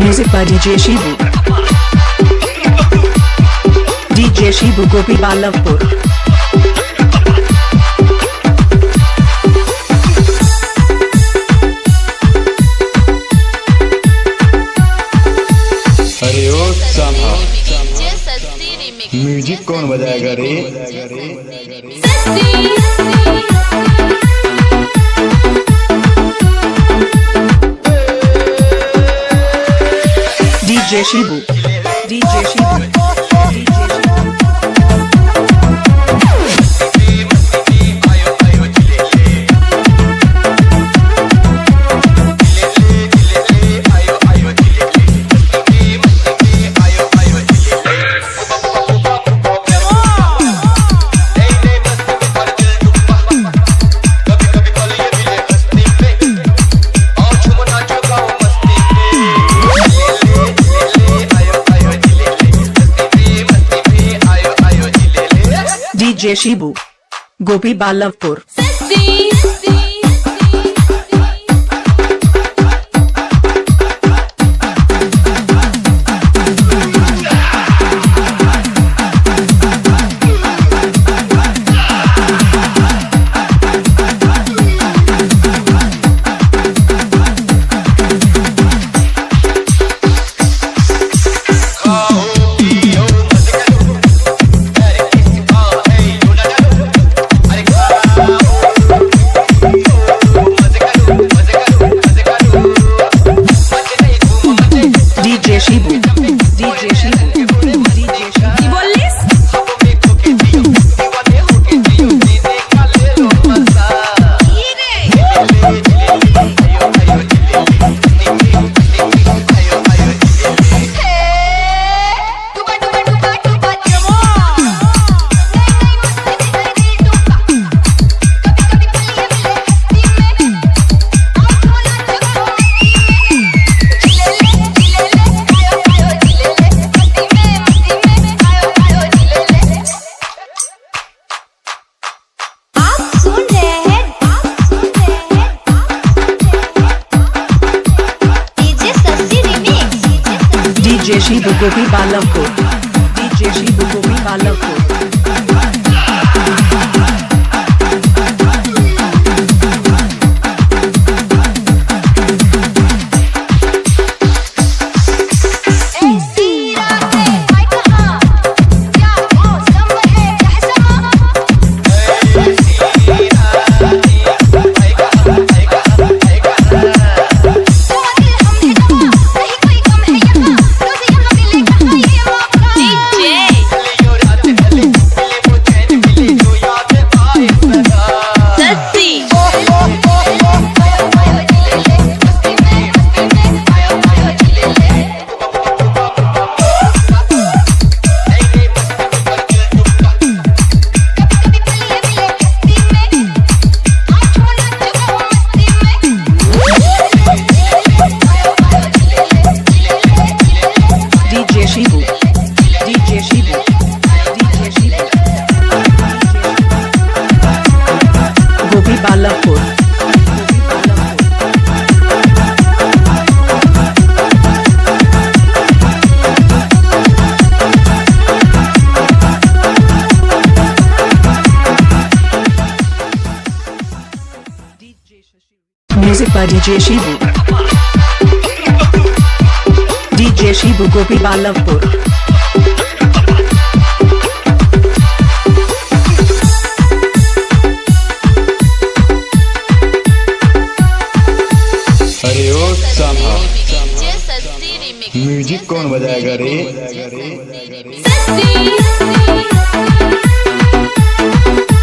Music by DJ Shibu. DJ Shibu Gopi Ballavpur. अरे ओ सामा music कौन बजाएगा रे? DJ Shibu. DJ Shibu. DJ Shibu Gopi Ballavpur. DJ Shibu. DJ Shibu. কি বললিস? DJ Shibu Gopi Ballavpur. DJ Shibu Gopi Ballavpur. DJ Shibu. DJ Shibu. DJ Shibu. Gopi Ballavpur. Music by DJ Shibu. DJ Shibu Gopi Ballavpur. अरे ओ सामा music कौन बजाएगा रे?